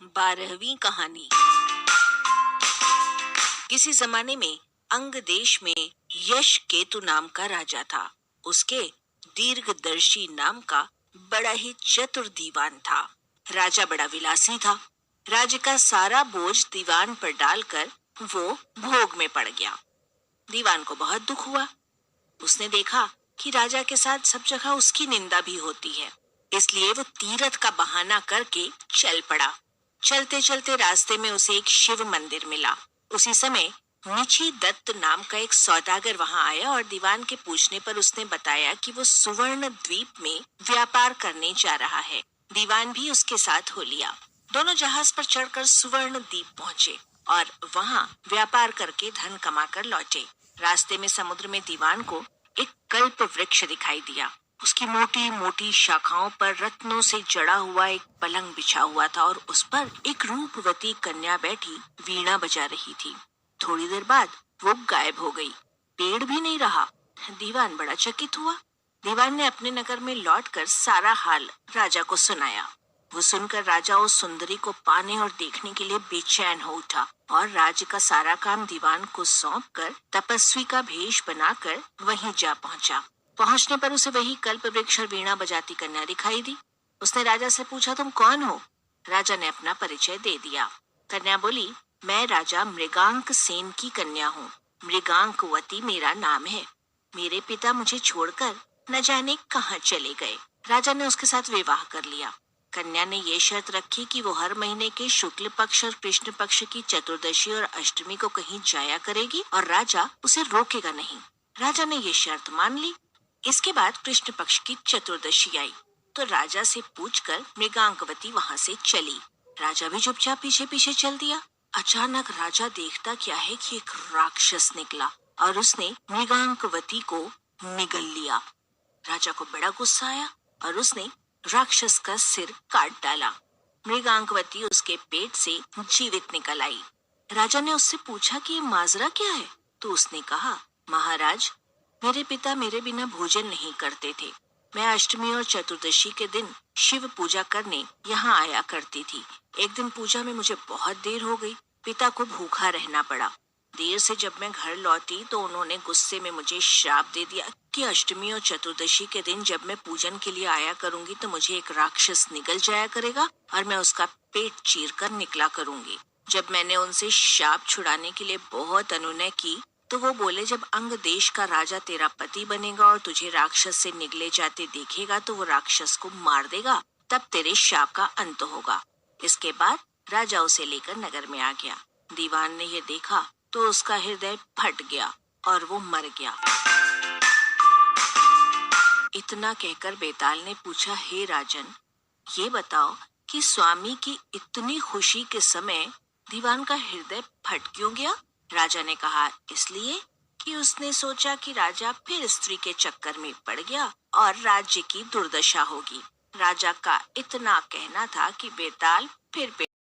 12वीं कहानी। किसी जमाने में अंग देश में यश केतु नाम का राजा था। उसके दीर्घदर्शी नाम का बड़ा ही चतुर दीवान था। राजा बड़ा विलासी था। राज्य का सारा बोझ दीवान पर डालकर वो भोग में पड़ गया। दीवान को बहुत दुख हुआ। उसने देखा कि राजा के साथ सब जगह उसकी निंदा भी होती है, इसलिए वो तीरथ का बहाना करके चल पड़ा। चलते चलते रास्ते में उसे एक शिव मंदिर मिला। उसी समय निची दत्त नाम का एक सौदागर वहां आया और दीवान के पूछने पर उसने बताया कि वो सुवर्ण द्वीप में व्यापार करने जा रहा है। दीवान भी उसके साथ हो लिया। दोनों जहाज पर चढ़कर सुवर्ण द्वीप पहुंचे और वहां व्यापार करके धन कमाकर लौटे। रास्ते में समुद्र में दीवान को एक कल्प वृक्ष दिखाई दिया। उसकी मोटी मोटी शाखाओं पर रत्नों से जड़ा हुआ एक पलंग बिछा हुआ था और उस पर एक रूपवती कन्या बैठी वीणा बजा रही थी। थोड़ी देर बाद वो गायब हो गई। पेड़ भी नहीं रहा। दीवान बड़ा चकित हुआ। दीवान ने अपने नगर में लौटकर सारा हाल राजा को सुनाया। वो सुनकर राजा उस सुंदरी को पाने और देखने के लिए बेचैन हो उठा और राज्य का सारा काम दीवान को सौंपकर तपस्वी का भेष बनाकर वहीं जा पहुंचा। पहुंचने पर उसे वही कल्प वृक्ष और वीणा बजाती कन्या दिखाई दी। उसने राजा से पूछा, तुम कौन हो? राजा ने अपना परिचय दे दिया। कन्या बोली, मैं राजा मृगांक सेन की कन्या हूँ। मृगांकवती मेरा नाम है। मेरे पिता मुझे छोड़कर न जाने कहाँ चले गए। राजा ने उसके साथ विवाह कर लिया। कन्या ने ये शर्त रखी कि वो हर महीने के शुक्ल पक्ष और कृष्ण पक्ष की चतुर्दशी और अष्टमी को कहीं जाया करेगी और राजा उसे रोकेगा नहीं। राजा ने ये शर्त मान ली। इसके बाद कृष्ण पक्ष की चतुर्दशी आई तो राजा से पूछकर मृगांकवती वहां से चली। राजा भी चुपचाप पीछे पीछे चल दिया। अचानक राजा देखता क्या है कि एक राक्षस निकला और उसने मृगांकवती को निगल लिया। राजा को बड़ा गुस्सा आया और उसने राक्षस का सिर काट डाला। मृगांकवती उसके पेट से जीवित निकल आई। राजा ने उससे पूछा कि ये माजरा क्या है? तो उसने कहा, महाराज, मेरे पिता मेरे बिना भोजन नहीं करते थे। मैं अष्टमी और चतुर्दशी के दिन शिव पूजा करने यहाँ आया करती थी। एक दिन पूजा में मुझे बहुत देर हो गई। पिता को भूखा रहना पड़ा। देर से जब मैं घर लौटी तो उन्होंने गुस्से में मुझे श्राप दे दिया कि अष्टमी और चतुर्दशी के दिन जब मैं पूजन के लिए आया करूंगी तो मुझे एक राक्षस निगल जाया करेगा और मैं उसका पेट चीर कर निकला करूंगी। जब मैंने उनसे श्राप छुड़ाने के लिए बहुत अनुनय की तो वो बोले, जब अंग देश का राजा तेरा पति बनेगा और तुझे राक्षस से निगले जाते देखेगा तो वो राक्षस को मार देगा, तब तेरे शाप का अंत होगा। इसके बाद राजा उसे लेकर नगर में आ गया। दीवान ने ये देखा तो उसका हृदय फट गया और वो मर गया। इतना कहकर बेताल ने पूछा, हे राजन, ये बताओ कि स्वामी की इतनी खुशी के समय दीवान का हृदय फट क्यों गया? राजा ने कहा, इसलिए कि उसने सोचा कि राजा फिर स्त्री के चक्कर में पड़ गया और राज्य की दुर्दशा होगी। राजा का इतना कहना था कि बेताल फिर